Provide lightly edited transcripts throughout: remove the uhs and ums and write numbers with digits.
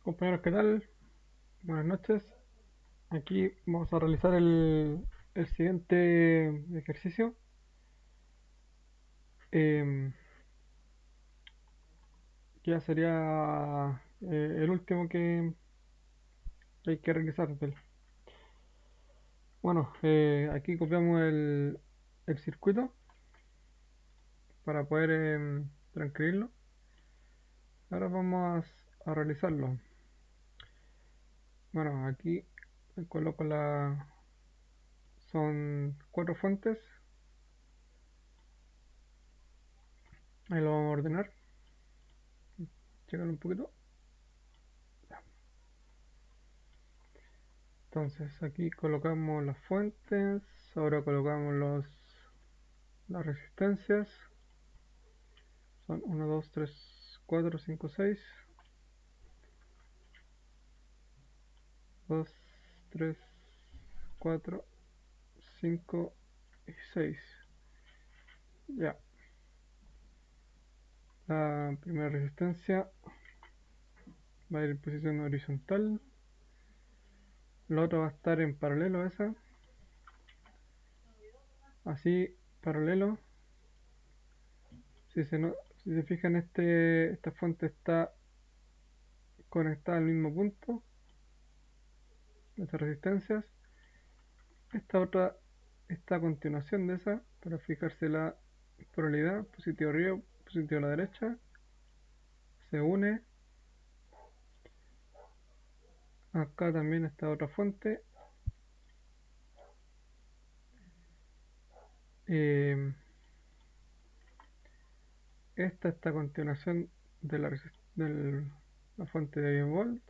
Compañeros, ¿qué tal? Buenas noches. Aquí vamos a realizar el siguiente ejercicio. em, que ya sería el último que hay que realizar. Bueno, aquí copiamos el circuito para poder transcribirlo. Ahora vamos a realizarlo. Bueno, aquí coloco son 4 fuentes. Ahí lo vamos a ordenar. Chécalo un poquito. Entonces aquí colocamos las fuentes, ahora colocamos las resistencias, son 1, 2, 3, 4, 5, 6, 2, 3, 4, 5 y 6. Ya, la primera resistencia va a ir en posición horizontal, la otra va a estar en paralelo a esa, así paralelo. Si se fijan, esta fuente está conectada al mismo punto, estas resistencias. Esta otra está a continuación de esa, para fijarse la polaridad, positivo arriba, positivo a la derecha, se une. Acá también está otra fuente. Eh, Esta está a continuación de la fuente de 10 volt.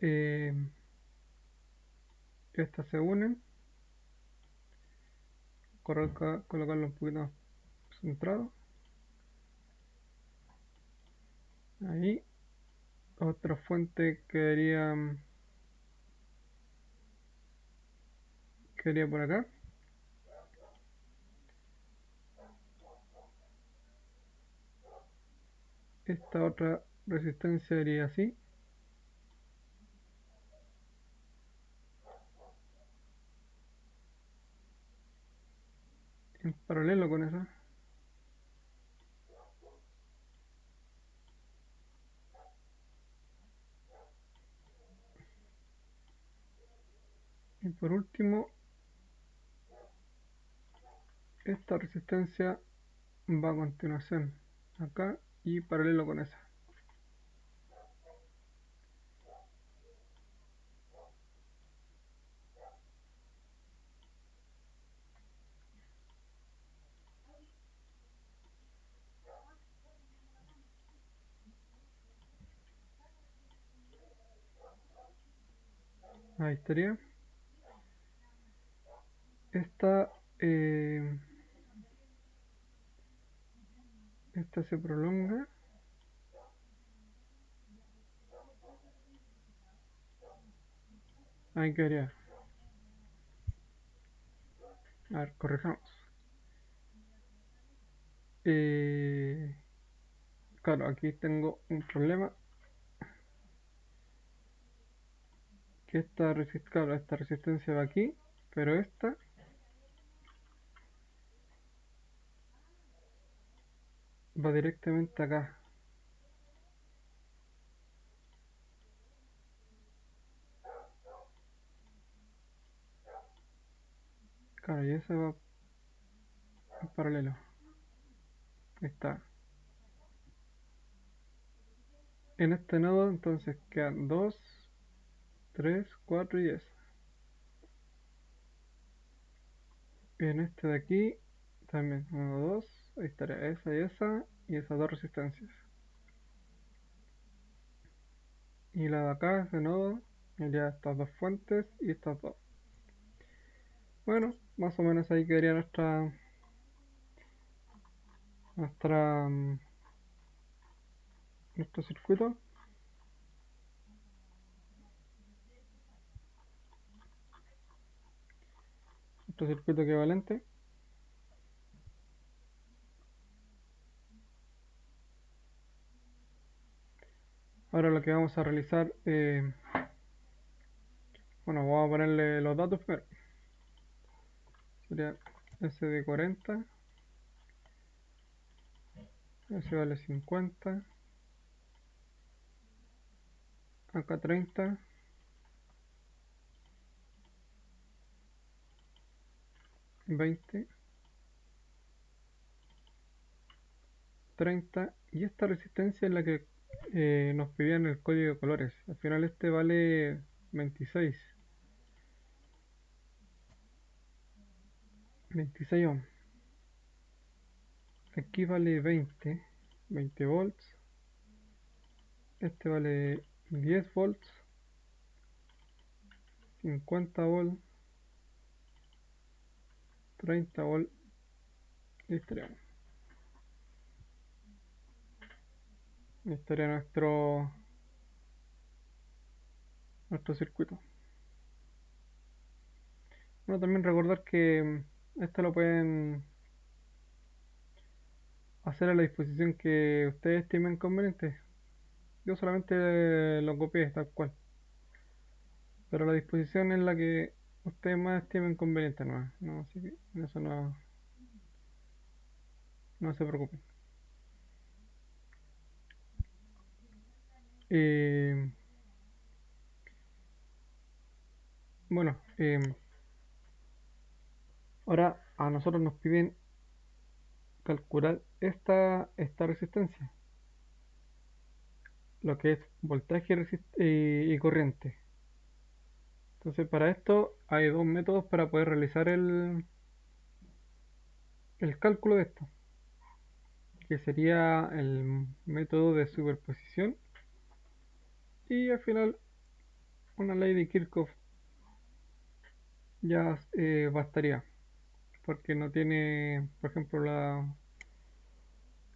Eh, Estas se unen. Colocarlo un poquito más centrado. Ahí. Otra fuente quedaría por acá. Esta otra resistencia iría así, en paralelo con esa. Y por último, esta resistencia va a continuación acá y paralelo con esa. Ahí estaría. Esta, eh, esta se prolonga. Ahí quedaría. A ver, corrijamos. Claro, aquí tengo un problema. Que claro, esta resistencia va aquí, pero esta va directamente acá. Claro, y esa va en paralelo. Ahí está. En este nodo entonces quedan 2, 3, 4 y 10. En este de aquí también 1, 2, ahí estaría esa y esas dos resistencias. Y la de acá, ese nodo, iría estas dos fuentes y estas dos. Bueno, más o menos ahí quedaría nuestra, nuestro circuito. Nuestro circuito equivalente. Ahora lo que vamos a realizar, bueno, vamos a ponerle los datos primero. Sería SD 40, S vale 50, acá 30, 20, 30, y esta resistencia es la que nos pedían el código de colores. Al final este vale 26 ohm. Aquí vale 20 volts. Este vale 10 volts, 50 volts, 30 volts, y estaría nuestro circuito. Bueno, también recordar que esto lo pueden hacer a la disposición que ustedes estimen conveniente. Yo solamente lo copié tal cual, pero la disposición es la que ustedes más estimen conveniente, no, así que en eso no se preocupen. Eh, bueno, ahora a nosotros nos piden calcular esta resistencia, lo que es voltaje y corriente. Entonces para esto hay dos métodos para poder realizar el cálculo de esto, que sería el método de superposición y al final una ley de Kirchhoff ya bastaría, porque no tiene, por ejemplo, la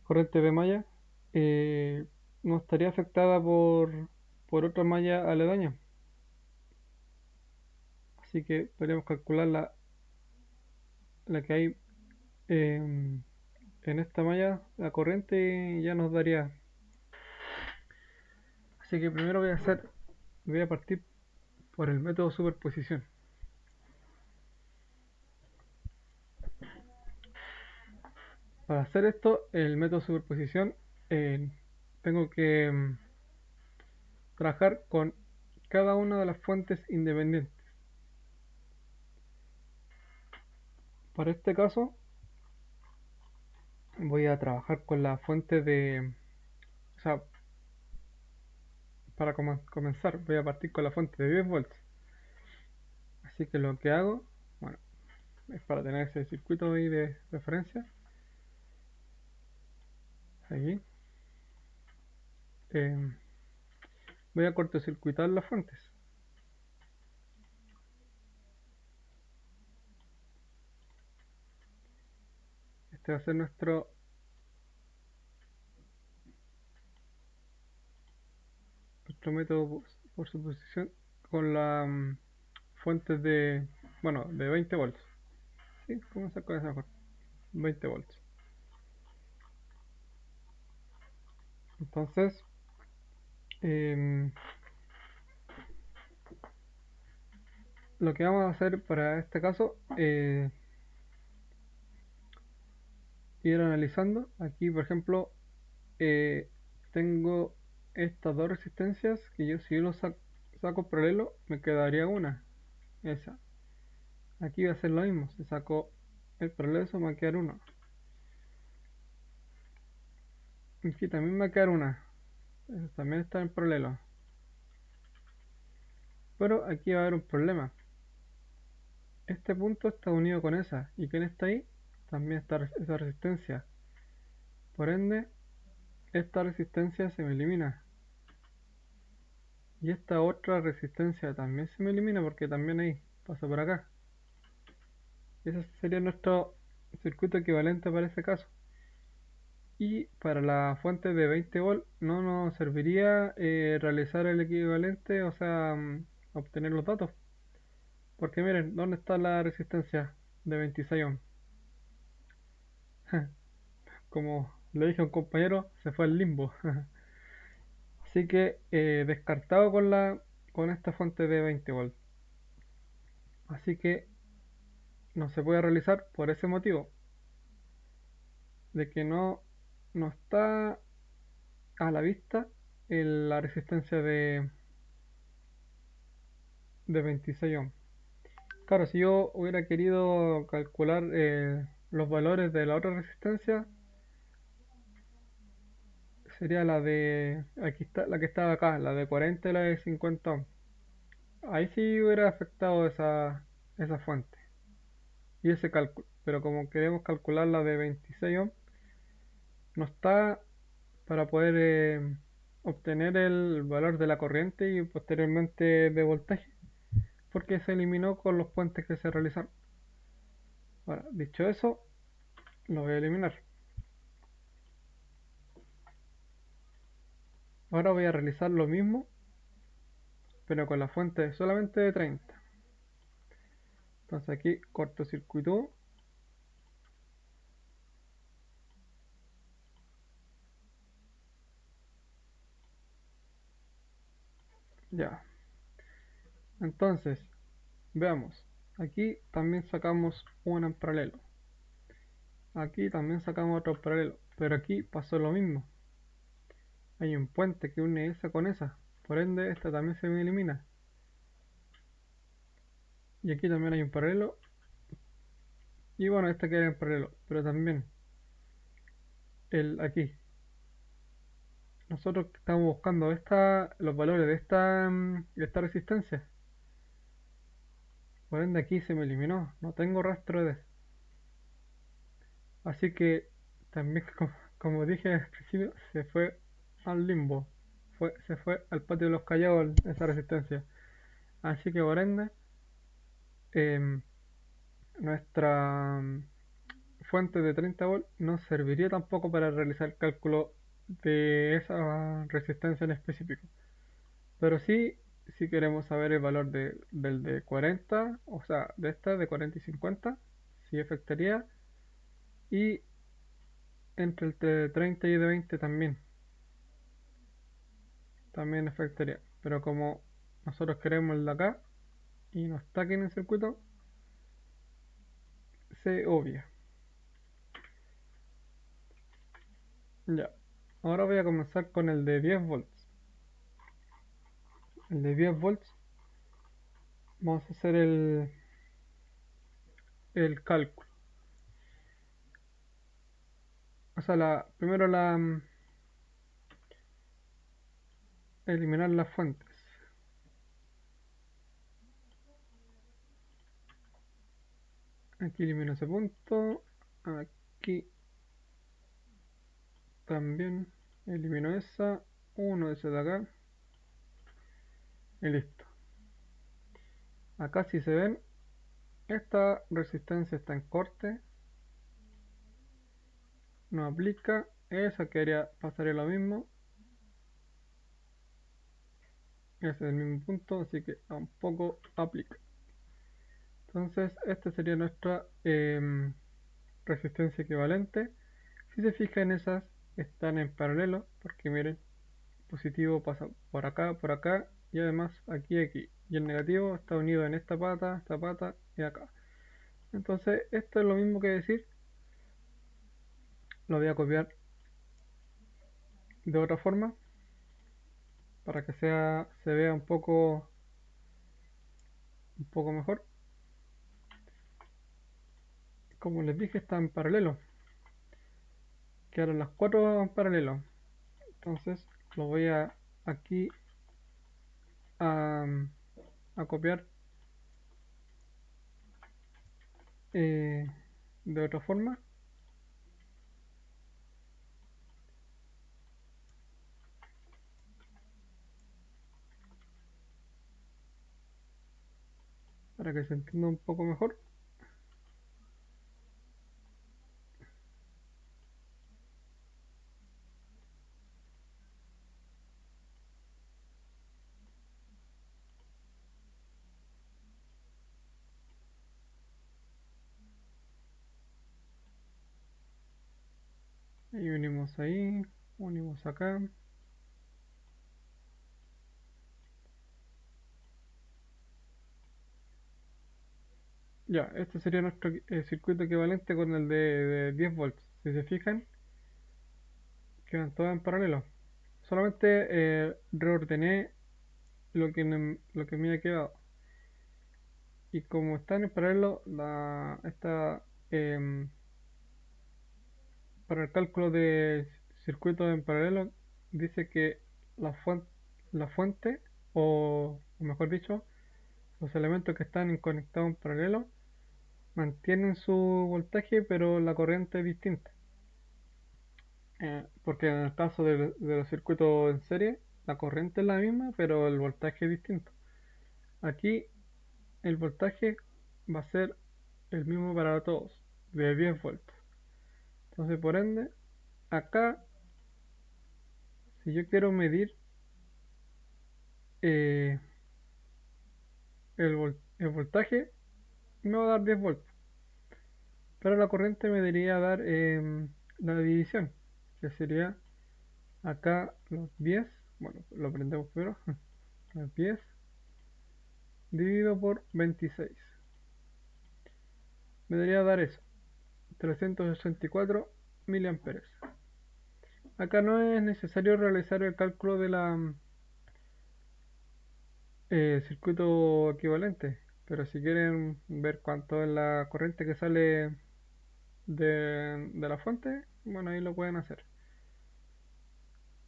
corriente de malla eh, no estaría afectada por otra malla aledaña, así que podríamos calcular la que hay en esta malla, la corriente ya nos daría. Así que primero voy a partir por el método superposición. Para hacer esto, el método superposición, eh, tengo que trabajar con cada una de las fuentes independientes. Para este caso, voy a trabajar con la fuente o sea, para comenzar, voy a partir con la fuente de 10 volts. Así que lo que hago, bueno, es para tener ese circuito ahí de referencia. Aquí. eh, Voy a cortocircuitar las fuentes. Este va a ser nuestro método por suposición con la fuentes bueno, de 20 volts. ¿Sí? Comenzar con esa mejor. 20 volts. Entonces, em, lo que vamos a hacer para este caso, ir analizando. Aquí, por ejemplo, eh, tengo estas dos resistencias que yo si yo lo saco paralelo, me quedaría una. Esa. Aquí va a ser lo mismo. Si saco el paralelo, eso me va a quedar uno. Aquí también me va a quedar una. Eso también está en paralelo. Pero aquí va a haber un problema. Este punto está unido con esa. ¿Y quién está ahí? También está esa resistencia. Por ende, esta resistencia se me elimina. Y esta otra resistencia también se me elimina porque también ahí pasa por acá. Ese sería nuestro circuito equivalente para ese caso. Y para la fuente de 20 volt no nos serviría realizar el equivalente, o sea, obtener los datos. Porque miren, ¿dónde está la resistencia de 26 ohms? Como le dije a un compañero, se fue al limbo. Así que descartado con esta fuente de 20 volts. Así que no se puede realizar por ese motivo, de que no está a la vista la resistencia de 26 ohms. Claro, si yo hubiera querido calcular los valores de la otra resistencia, sería la de, aquí está, la que estaba acá, la de 40 y la de 50 ohms. Ahí sí hubiera afectado esa fuente y ese cálculo. Pero como queremos calcular la de 26 ohms, no está para poder obtener el valor de la corriente y posteriormente de voltaje, porque se eliminó con los puentes que se realizaron. Ahora, dicho eso, lo voy a eliminar. Ahora voy a realizar lo mismo, pero con la fuente solamente de 30. Entonces aquí cortocircuito. Ya. Entonces, veamos. Aquí también sacamos una en paralelo. Aquí también sacamos otro en paralelo. Pero aquí pasó lo mismo. Hay un puente que une esa con esa. Por ende, esta también se me elimina. Y aquí también hay un paralelo. Y bueno, esta queda en paralelo. Pero también aquí. Nosotros estamos buscando los valores de esta resistencia. Por ende aquí se me eliminó. No tengo rastro de. Así que también, como dije al principio, se fue al limbo. Se fue al patio de los callados esa resistencia. Así que por ende, em, nuestra fuente de 30 volts no serviría tampoco para realizar el cálculo de esa resistencia en específico. Pero sí, si queremos saber el valor del de 40, o sea, de esta de 40 y 50, sí afectaría. Y entre el de 30 y de 20 también afectaría. Pero como nosotros queremos el de acá y no está aquí en el circuito, se obvia. Ya. Ahora voy a comenzar con el de 10 volts. El de 10 volts, vamos a hacer el cálculo. O sea, primero eliminar las fuentes. Aquí elimino ese punto. Aquí también elimino esa. Uno de ese de acá. Y listo. Acá si se ven, esta resistencia está en corte. No aplica. Esa quería pasaría lo mismo. Ese es el mismo punto, así que tampoco aplica. Entonces, esta sería nuestra resistencia equivalente. Si se fijan, esas están en paralelo, porque miren, positivo pasa por acá y además aquí y aquí. Y el negativo está unido en esta pata y acá. Entonces, esto es lo mismo que decir, lo voy a copiar de otra forma para que se vea un poco mejor. Como les dije, está en paralelo. Quedaron las cuatro en paralelo. Entonces, lo voy a aquí a, a copiar eh, de otra forma para que se entienda un poco mejor. Y unimos ahí, unimos acá. Ya, este sería nuestro circuito equivalente con el de 10 volts. Si se fijan, quedan todos en paralelo. Solamente reordené lo que me había quedado. Y como están en paralelo, em, para el cálculo de circuitos en paralelo, dice que la fuente, la fuente, o mejor dicho, los elementos que están conectados en paralelo mantienen su voltaje, pero la corriente es distinta. Porque en el caso de los circuitos en serie, la corriente es la misma, pero el voltaje es distinto. Aquí el voltaje va a ser el mismo para todos, de 10 volts. Entonces, por ende, acá, si yo quiero medir eh, el voltaje, me va a dar 10 volts. Pero la corriente me debería dar la división, que sería acá los 10. Bueno, lo prendemos primero. Los 10 dividido por 26. Me debería dar eso, 384 miliamperes. Acá no es necesario realizar el cálculo de la circuito equivalente, pero si quieren ver cuánto es la corriente que sale de la fuente, bueno, ahí lo pueden hacer.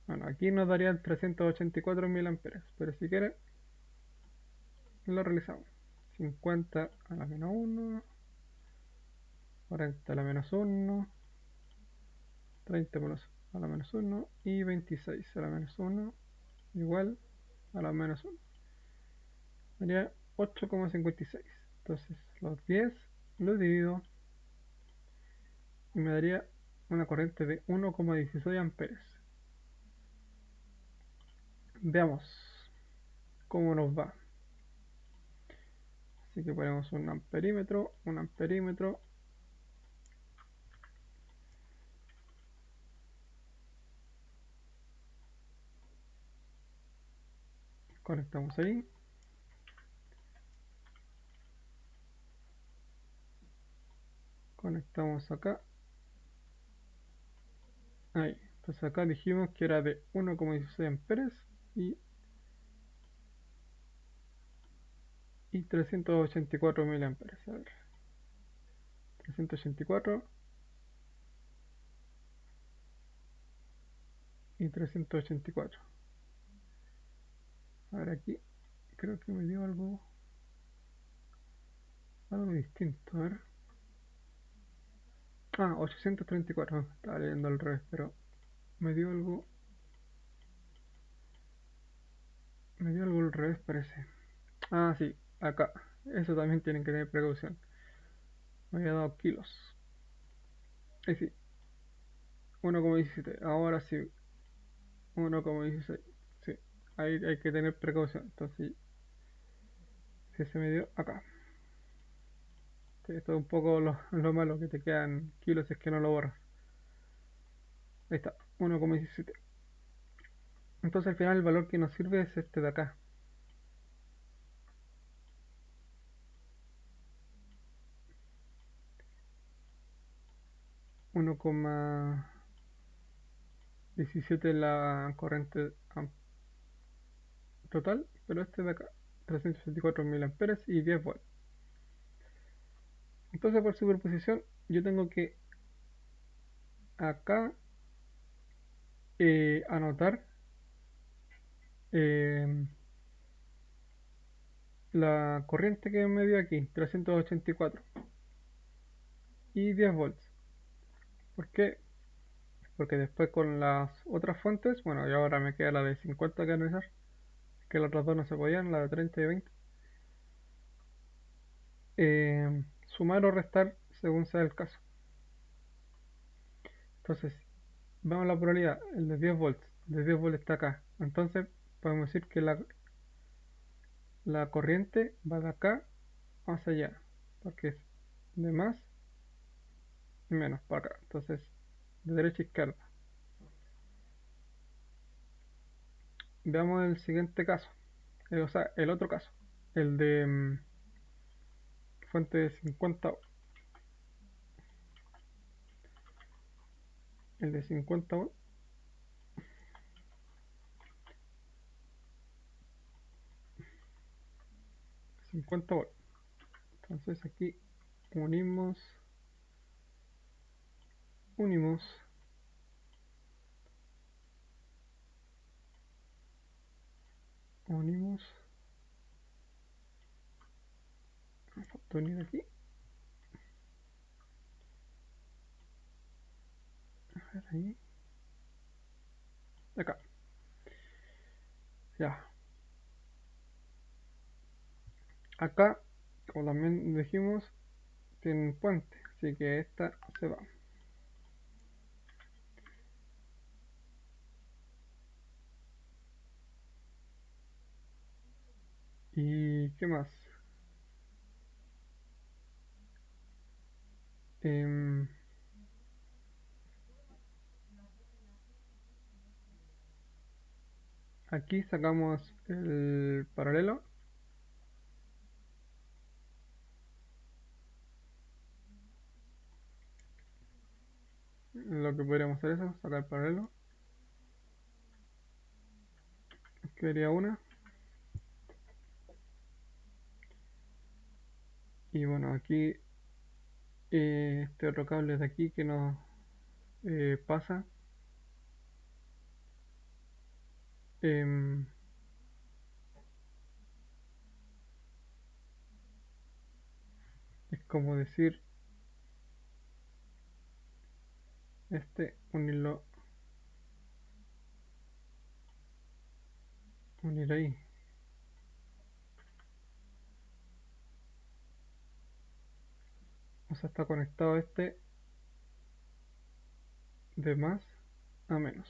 Bueno, aquí nos daría el 384 miliamperes, pero si quieren lo realizamos. 50 a la menos 1, 40 a la menos 1, 30 a la menos 1 y 26 a la menos 1 igual a la menos 1. Sería 8,56. Entonces los 10 los divido y me daría una corriente de 1,16 amperes. Veamos cómo nos va. Así que ponemos un amperímetro. Conectamos ahí. Conectamos acá. Ahí. Entonces acá dijimos que era de 1,16 amperes y 384 miliamperes. A ver. 384 y 384. A ver aquí. Creo que me dio algo distinto. A ver. Ah, 834. Estaba leyendo al revés, pero me dio algo. Me dio algo al revés, parece. Ah, sí, acá. Eso también tienen que tener precaución. Me había dado kilos. Ahí sí, 1,17. Ahora sí, 1,16. Sí, ahí hay que tener precaución. Entonces, si se me dio acá. Sí, esto es un poco lo malo que te quedan kilos si es que no lo borras. Ahí está, 1,17. Entonces al final el valor que nos sirve es este de acá. 1,17 la corriente total, pero este de acá, 364 mil amperes y 10 volts. Entonces por superposición yo tengo que acá anotar eh, la corriente que me dio aquí, 384 y 10 volts. ¿Por qué? Porque después con las otras fuentes, bueno, y ahora me queda la de 50 que analizar, que las otras dos no se podían, la de 30 y 20. Sumar o restar según sea el caso. Entonces, vamos a la probabilidad, el de 10 volts. El de 10 volts está acá. Entonces, podemos decir que la corriente va de acá hacia allá, porque es de más y menos para acá. Entonces, de derecha a izquierda. Veamos el siguiente caso, o sea, el otro caso, el de fuente de 50 el de 50 50 volt. Entonces aquí unimos, unimos, unimos, me falta unir aquí, a ver ahí, acá, ya. Acá, como también dijimos, tiene un puente, así que esta se va. ¿Y qué más? Em, Aquí sacamos el paralelo. Lo que podríamos hacer es eso, sacar el paralelo. Quedaría una. Y bueno, aquí este otro cable de aquí que nos pasa. em, es como decir, unirlo, unir ahí. O sea, está conectado de más a menos.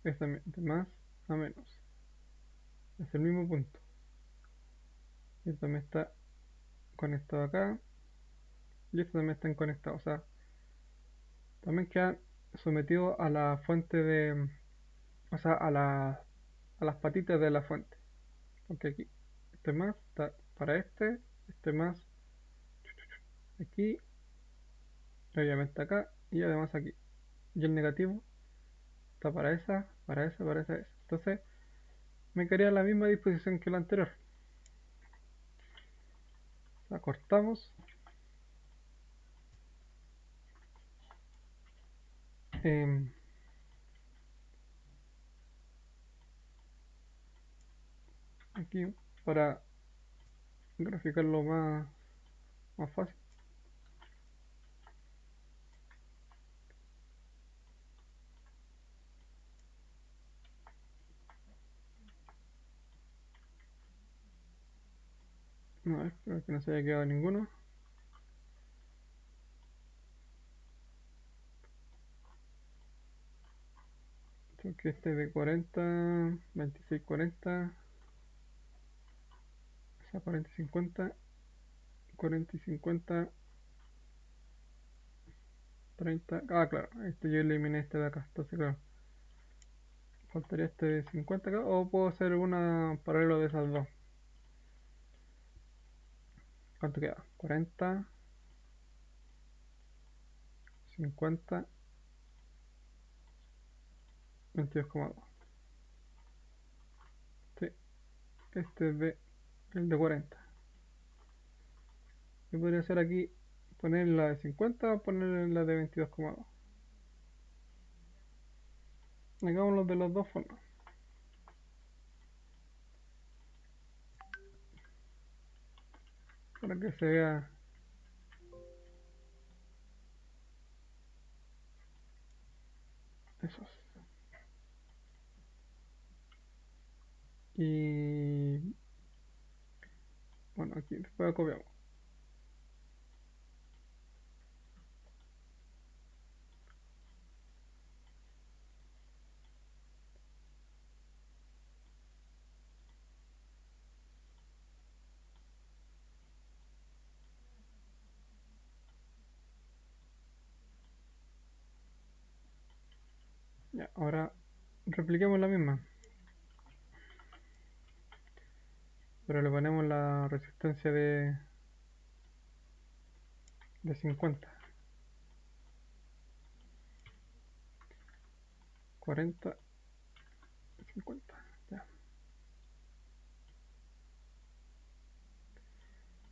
Este de más a menos. Es el mismo punto. Y este también está conectado acá. Y este también están conectados. O sea, también quedan sometidos a la fuente de. O sea, a las patitas de la fuente. Porque aquí, este más está para este más aquí, y obviamente acá, y además aquí. Y el negativo está para esa, para esa, para esa, esa. Entonces, me quedaría la misma disposición que la anterior. La cortamos. em, Aquí para graficarlo más fácil. No, espero que no se haya quedado ninguno. Que este de 40, 26, 40, o sea, 40 y 50, 40 y 50, 30. Ah, claro, este yo eliminé este de acá. Entonces, claro, faltaría este de 50 acá. O puedo hacer una paralelo de esas dos. ¿Cuánto queda? 40, 50, 22,2. Sí, este es el de 40. Yo podría hacer aquí, poner la de 50 o poner la de 22,2. Hagámoslo de las dos formas. Para que se vea esos. Y bueno, aquí después copiamos. Ya, ahora repliquemos la misma. Pero le ponemos la resistencia de 50. 40, 50. Ya.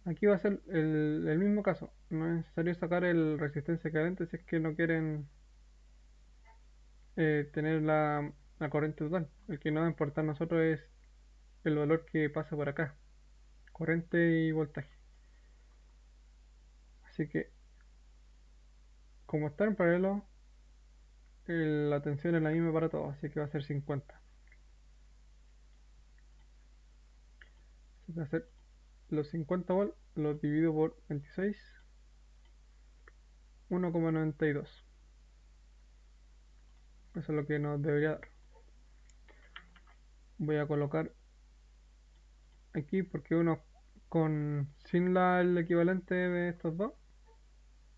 Aquí va a ser el mismo caso. No es necesario sacar el resistencia cadente si es que no quieren tener la corriente total. El que nos va a importar a nosotros es el valor que pasa por acá. Corriente y voltaje. Así que, como está en paralelo, la tensión es la misma para todos. Así que va a ser 50. Así que va a ser los 50 volts los divido por 26. 1,92. Eso es lo que nos debería dar. Voy a colocar aquí porque uno sin el equivalente de estos dos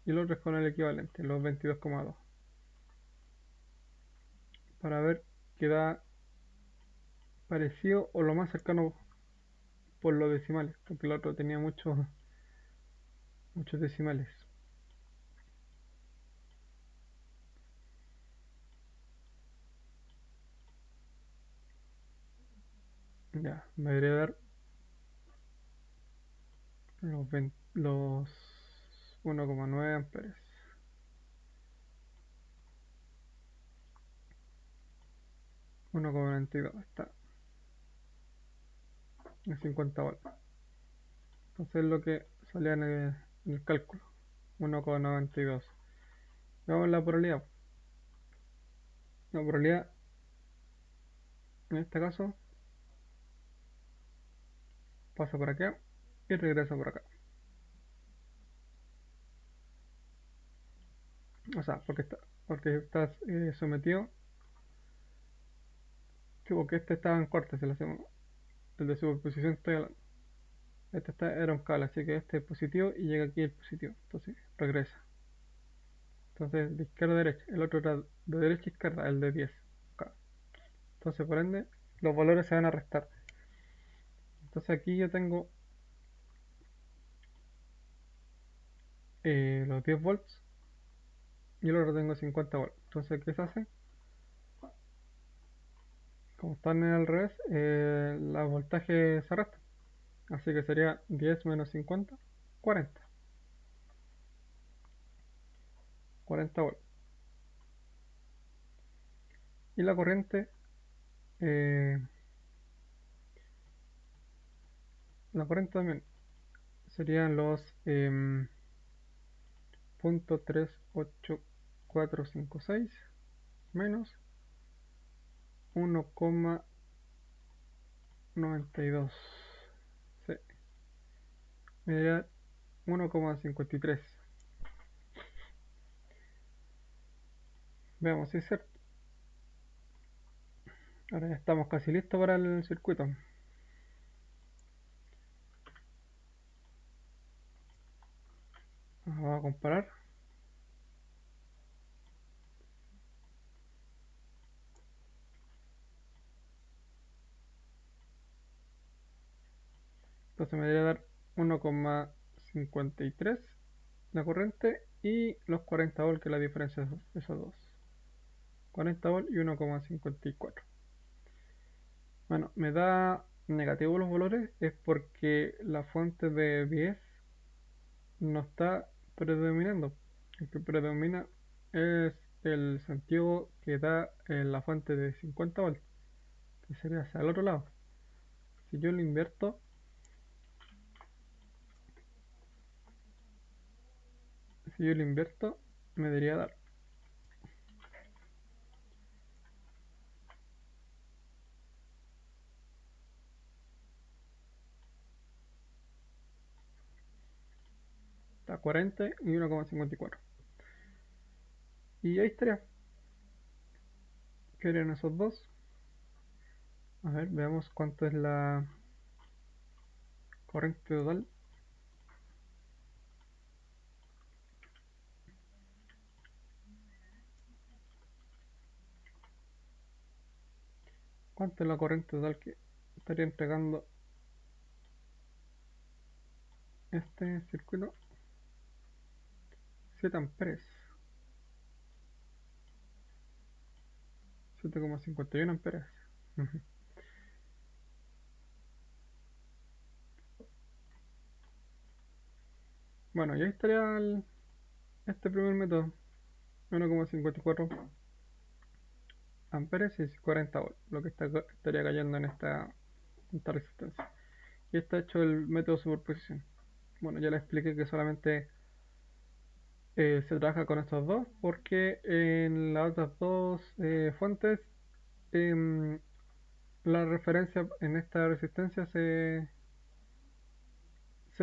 y el otro es con el equivalente, los 22,2, para ver que da parecido o lo más cercano por los decimales, porque el otro tenía muchos decimales. Ya, me debería dar los 1,9 amperes. 1,92 está en 50 volts. Entonces es lo que salía en el cálculo. 1,92. Vamos a la probabilidad. La probabilidad en este caso pasa por acá y regresa por acá. O sea, porque estás sometido. Sí, porque este estaba en corte, si lo hacemos. El de superposición estoy hablando. Era un cable, así que este es positivo y llega aquí el positivo. Entonces regresa. Entonces de izquierda a derecha. El otro era de derecha a izquierda, el de 10. Acá. Entonces por ende los valores se van a restar. Entonces aquí yo tengo los 10 volts y el otro tengo 50 volts. Entonces, ¿qué se hace? Como están en el revés, los voltajes se restan. Así que sería 10 menos 50, 40. 40 volts. Y eh, la corriente también serían los punto 38456 menos 1,92. Sí, me daría 1,53. Veamos si es cierto. Ahora ya estamos casi listos para el circuito. Vamos a comparar. Entonces me debería dar 1,53 la corriente y los 40 volts, que es la diferencia de esos dos. 40 volts y 1,54. Bueno, me da negativo los valores, es porque la fuente de 10 no está predominando. El que predomina es el sentido que da la fuente de 50 volts, que sería hacia el otro lado. Si yo lo invierto, me debería dar. Está 40 y 1,54. Y ahí estaría. ¿Qué harían esos dos? A ver, veamos cuánto es la corriente total. ¿Cuánto es la corriente total que estaría entregando este circuito? 7 amperes. 7,51 amperes. Ujú. Bueno, y ahí estaría este primer método. 1,54 amperes y 40 volts, lo que estaría cayendo en esta resistencia. Y está hecho el método de superposición. Bueno, ya les expliqué que solamente se trabaja con estos dos porque en las otras dos fuentes em, la referencia en esta resistencia se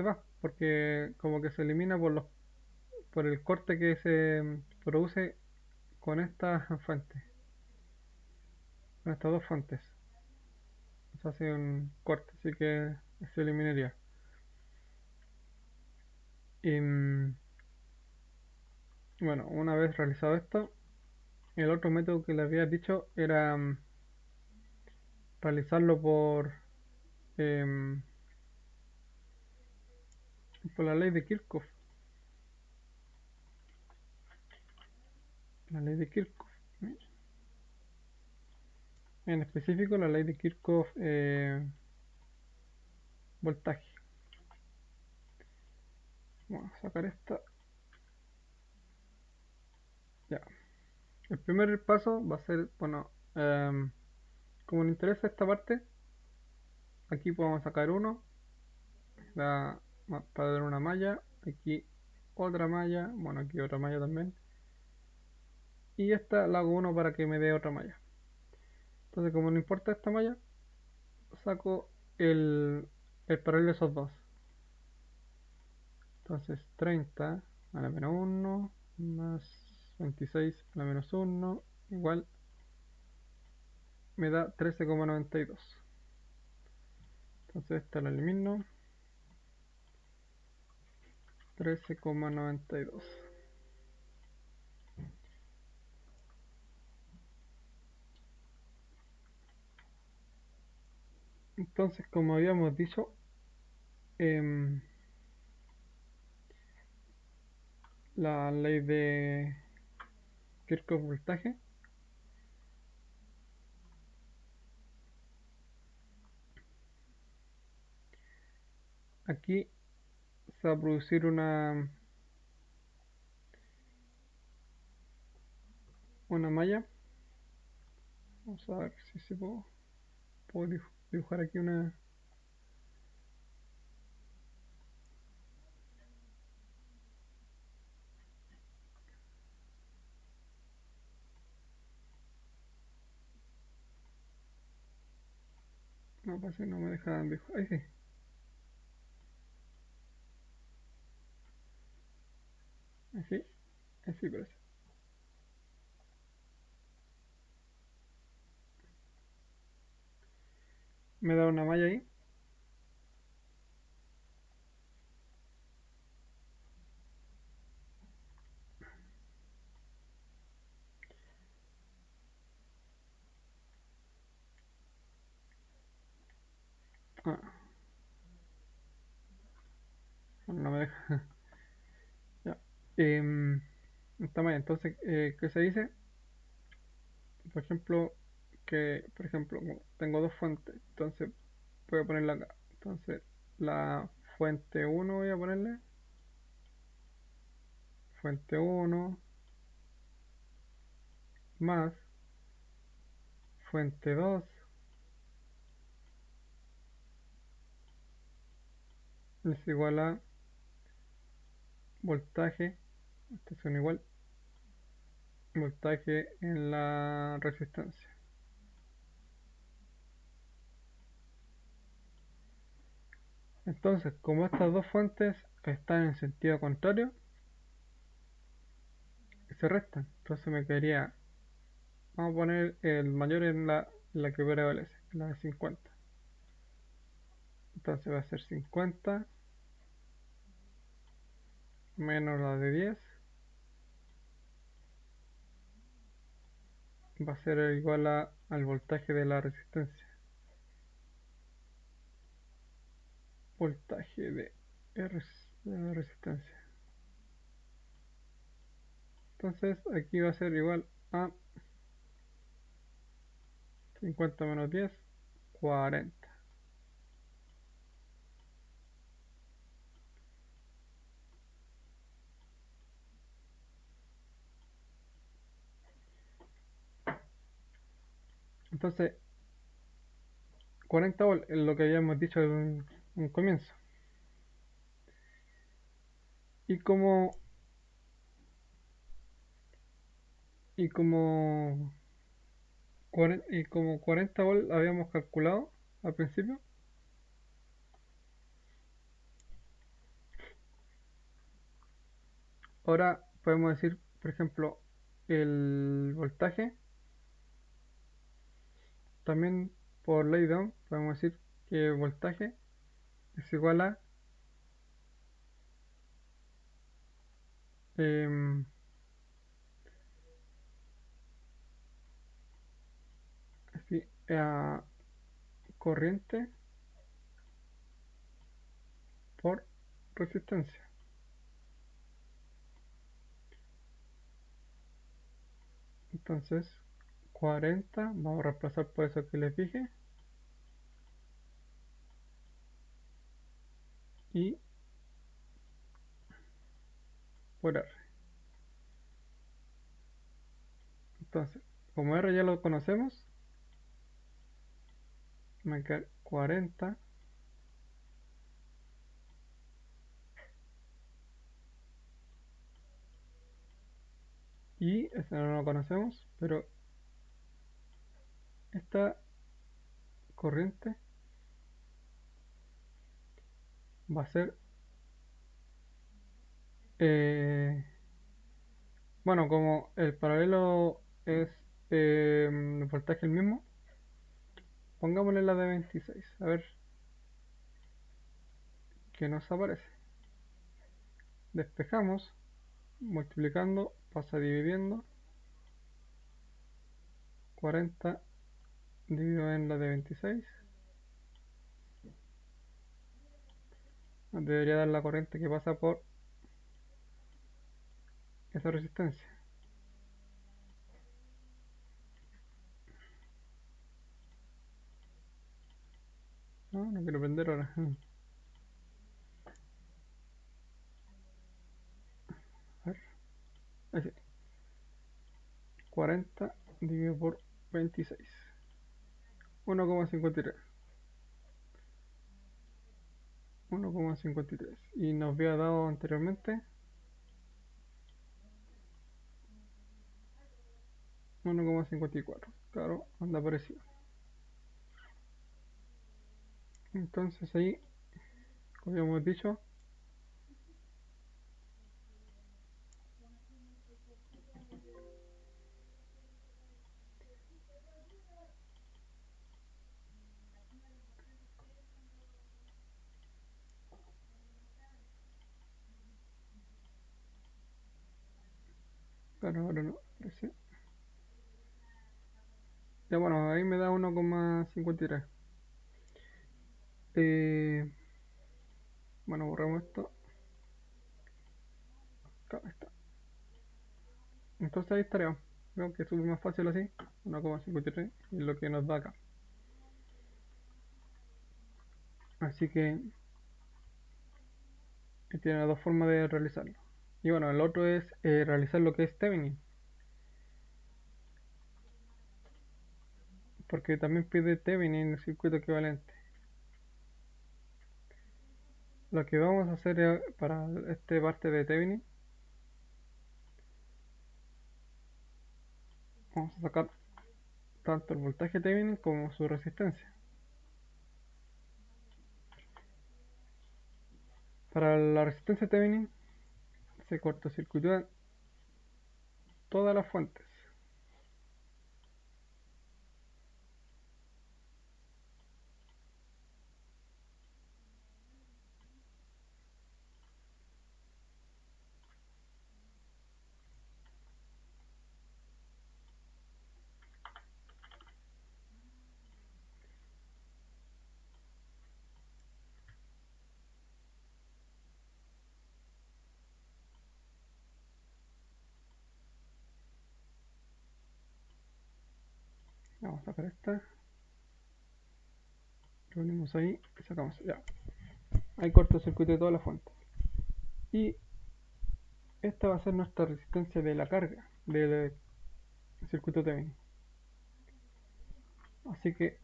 va porque como que se elimina por el corte que se produce con estas fuentes, con estas dos fuentes. Se hace un corte, así que se eliminaría. Y bueno, una vez realizado esto, el otro método que les había dicho era realizarlo em, por la ley de Kirchhoff. La ley de Kirchhoff. ¿Eh? En específico, la ley de Kirchhoff voltaje. Vamos a sacar esta. Ya. El primer paso va a ser, bueno, como nos interesa esta parte, aquí podemos sacar uno para dar una malla. Aquí otra malla. Bueno, aquí otra malla también. Y esta la hago uno para que me dé otra malla. Entonces, como no importa esta malla, saco el paralelo de esos dos. Entonces 30 a la menos 1 más 26 a la menos 1 igual me da 13,92. Entonces esta la elimino. 13,92. Entonces, como habíamos dicho, em, la ley de Kirchhoff voltaje, aquí se va a producir una malla. Vamos a ver si se puedo dibujar aquí una. No, pasa que no me dejan dibujar. Ahí sí, así, así parece. Me da una malla ahí. Ah, no me deja. Ya. Esta malla, entonces, ¿qué se dice? Por ejemplo, como tengo dos fuentes, entonces voy a ponerla acá. Entonces, la fuente uno voy a ponerle, fuente uno más fuente 2 es igual a voltaje, estos son igual, voltaje en la resistencia. Entonces, como estas dos fuentes están en sentido contrario, se restan. Entonces me quedaría, vamos a poner el mayor en la que prevalece, la de 50. Entonces va a ser 50 menos la de 10 va a ser igual al voltaje de la resistencia. Voltaje de, R, de la resistencia. Entonces aquí va a ser igual a 50 menos 10, 40. Entonces 40 volt es lo que habíamos dicho en un comienzo. Y como, y como, y como 40 volt habíamos calculado al principio, ahora podemos decir, por ejemplo, el voltaje. También por ley de Ohm podemos decir que el voltaje es igual a em, así, a corriente por resistencia. Entonces 40, vamos a reemplazar por eso que les dije, y por R. Entonces, como R ya lo conocemos, me va a quedar 40, y ese no lo conocemos, pero esta corriente va a ser, eh, bueno, como el paralelo es el voltaje el mismo, pongámosle la de 26, a ver qué nos aparece. Despejamos, multiplicando, pasa dividiendo, 40 dividido en la de 26, nos debería dar la corriente que pasa por esa resistencia. No, no quiero prender ahora. A ver, ahí sí. 40 dividido por 26, 1,53, 1,53, y nos había dado anteriormente 1,54. Claro, anda parecido. Entonces ahí, como habíamos dicho, claro, ahora no aparece. Ya bueno, ahí me da 1,53. Bueno, borramos esto. Acá está. Entonces ahí estaría. Veo que es súper más fácil así. 1,53 es lo que nos da acá. Así que tiene dos formas de realizarlo. Y bueno, el otro es realizar lo que es Thevenin. Porque también pide Thevenin el circuito equivalente. Lo que vamos a hacer para esta parte de Thevenin, vamos a sacar tanto el voltaje Thevenin como su resistencia. Para la resistencia Thevenin se cortocircuitan todas las fuentes. vamos a sacar esta, lo unimos ahí y sacamos, ya. Hay cortocircuito de toda la fuente. Y esta va a ser nuestra resistencia de la carga del circuito Thevenin. Así que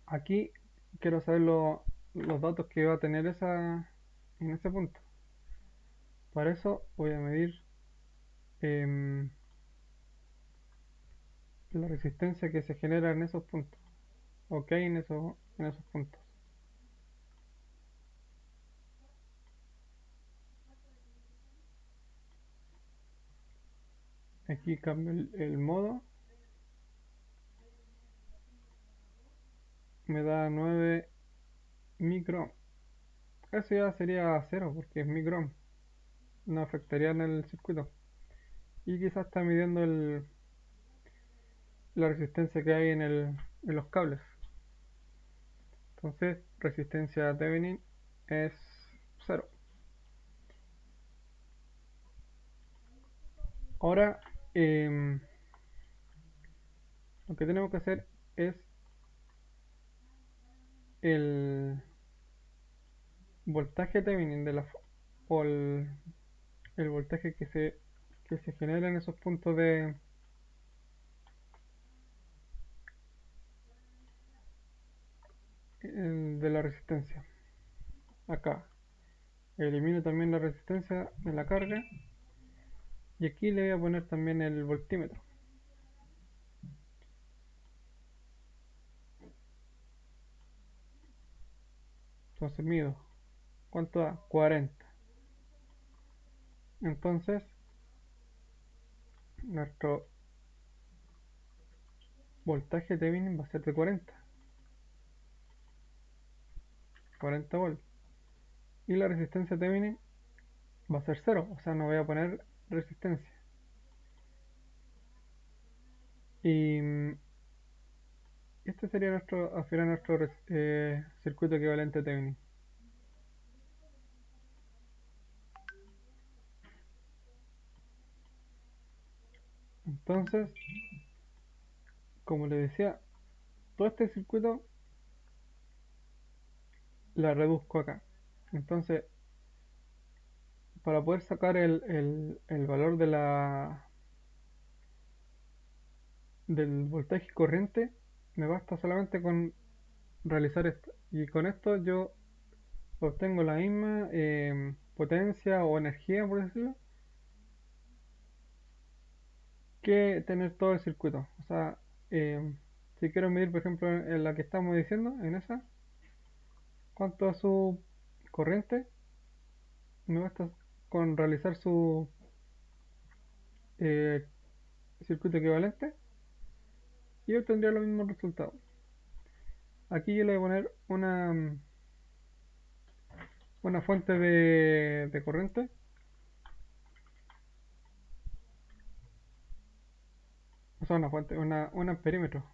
aquí quiero saber los datos que va a tener en ese punto. Para eso voy a medir la resistencia que se genera en esos puntos. Ok, en esos puntos. Aquí cambio el modo. Me da 9 micro. Eso ya sería 0 porque es micro. No afectaría en el circuito. Y quizás está midiendo la resistencia que hay en los cables. Entonces, resistencia Thevenin es 0. Ahora, lo que tenemos que hacer es el voltaje Thevenin o el voltaje que se genera en esos puntos de la resistencia. Acá elimino también la resistencia de la carga y aquí le voy a poner también el voltímetro. Entonces mido, ¿cuánto da? 40. Entonces nuestro voltaje Thevenin va a ser de 40 volts, y la resistencia Thevenin va a ser 0, o sea no voy a poner resistencia. Y este sería al final nuestro circuito equivalente Thevenin. Entonces, como les decía, todo este circuito la reduzco acá. Entonces, para poder sacar el valor del voltaje corriente, me basta solamente con realizar esto. Y con esto yo obtengo la misma potencia o energía, por decirlo, que tener todo el circuito. O sea, si quiero medir, por ejemplo, en la que estamos diciendo, en esa, cuánto es su corriente, me basta con realizar su eh, circuito equivalente y obtendría los mismos resultados. Aquí yo le voy a poner una fuente de corriente, o sea, una fuente, un amperímetro.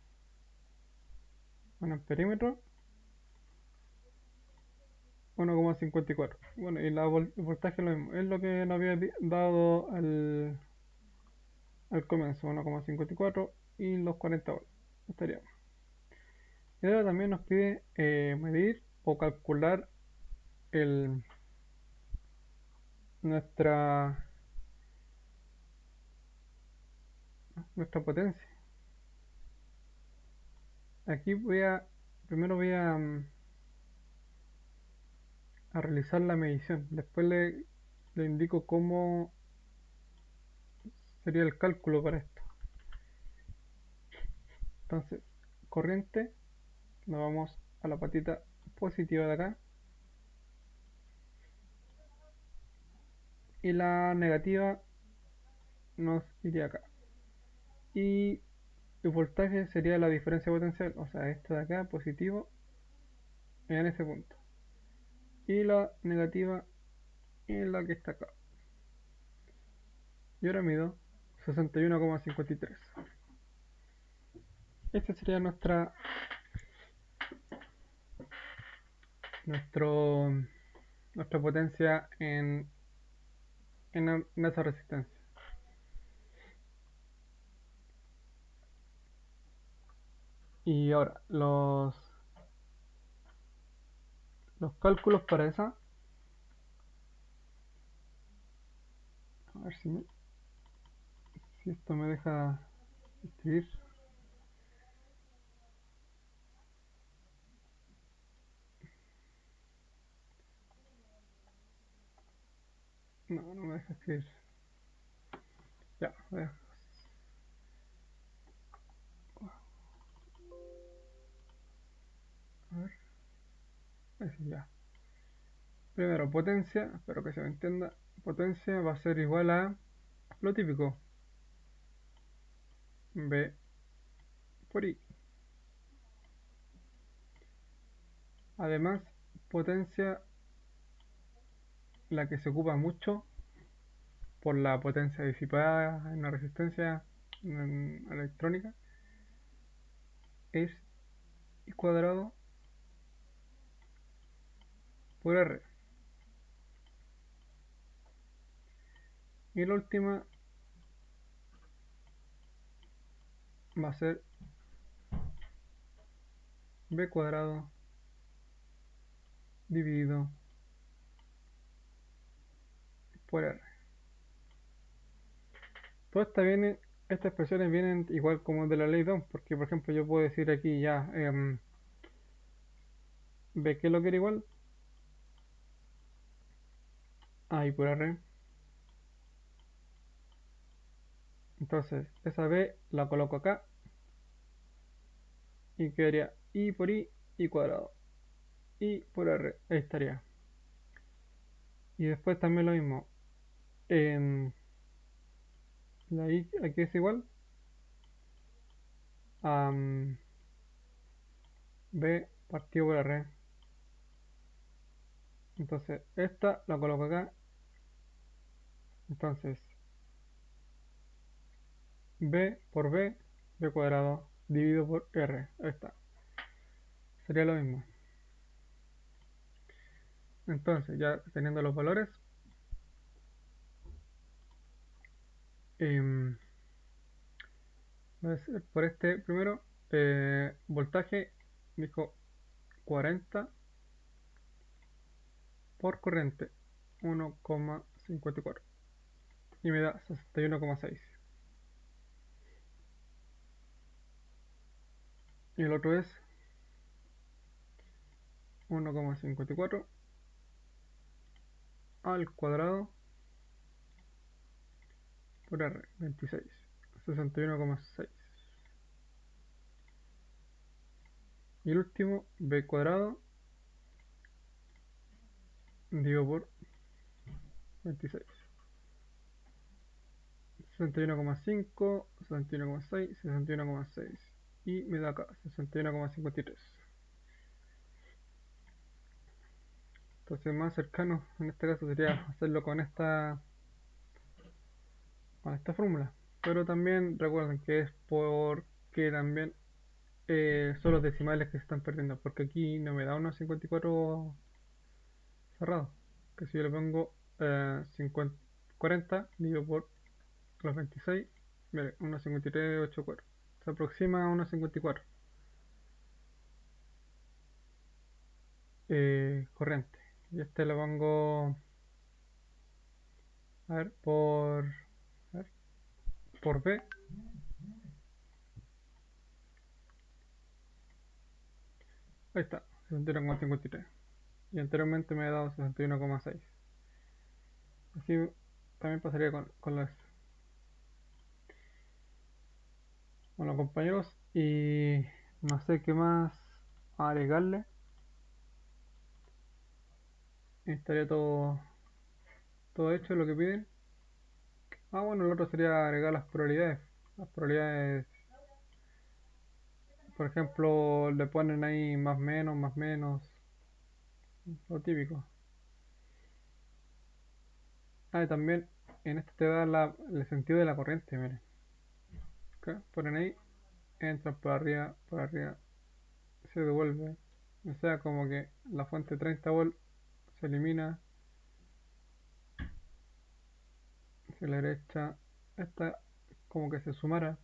Un amperímetro 1,54. Bueno, y el voltaje es lo mismo, es lo que nos había dado al comienzo, 1,54 y los 40 volts. Estaría. Y ahora también nos pide medir o calcular el, nuestra, nuestra potencia. Aquí primero voy a realizar la medición. Después le indico cómo sería el cálculo para esto. Entonces, corriente, nos vamos a la patita positiva de acá. Y la negativa nos iría acá. Y el voltaje sería la diferencia potencial, o sea, esto de acá, positivo, en ese punto. Y la negativa en la que está acá. Y ahora mido 61,53. Esta sería nuestro, nuestra potencia en esa resistencia. Y ahora, los cálculos para esa. A ver si esto me deja escribir. No, no me deja escribir. Ya, a ver. A ver. Eso ya. Primero, potencia, espero que se me entienda. Potencia va a ser igual a lo típico. B por I. Además, potencia, la que se ocupa mucho por la potencia disipada en la resistencia electrónica, es I cuadrado por R. Y la última va a ser B cuadrado dividido por R. Todas estas expresiones vienen igual como de la ley de Ohm, porque por ejemplo yo puedo decir aquí ya B que lo quiere igual a I por R. Entonces esa B la coloco acá y quedaría I por I cuadrado, I por R, ahí estaría. Y después también lo mismo, la I aquí es igual a B partido por R. Entonces esta la coloco acá. Entonces B por B cuadrado dividido por R. Ahí está. Sería lo mismo. Entonces ya teniendo los valores, em, voy a hacer por este primero, voltaje, dijo 40 por corriente 1,54 y me da 61,6. Y el otro es 1,54 al cuadrado por R, 26, 61,6. Y el último, B cuadrado dividido por 26. 61,5, 61,6, 61,6. Y me da acá 61,53. Entonces más cercano en este caso sería hacerlo con esta fórmula. Pero también recuerden que es porque también son los decimales que se están perdiendo. Porque aquí no me da unos 54 cerrado. Que si yo le pongo 40 dividido por los 26, mire, 1,5384. Se aproxima a 1,54 corriente. Y este lo pongo, a ver, a ver, por B. Ahí está, 61,53. Y anteriormente me he dado 61,6. Así también pasaría con los compañeros. Y no sé qué más agregarle. Estaría todo hecho lo que piden. Bueno, lo otro sería agregar las probabilidades. Las probabilidades, por ejemplo, le ponen ahí más menos, lo típico. Y también en este te da el sentido de la corriente, miren. Acá ponen ahí, entran por arriba, se devuelve. O sea, como que la fuente 30 volt se elimina hacia la derecha. Esta como que se sumara.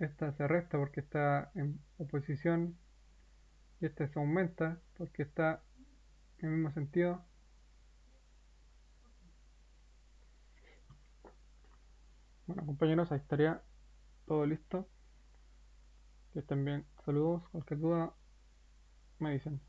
esta se resta porque está en oposición y esta se aumenta porque está en el mismo sentido. Bueno, compañeros, ahí estaría todo listo. Que estén bien. Saludos. Cualquier duda me dicen.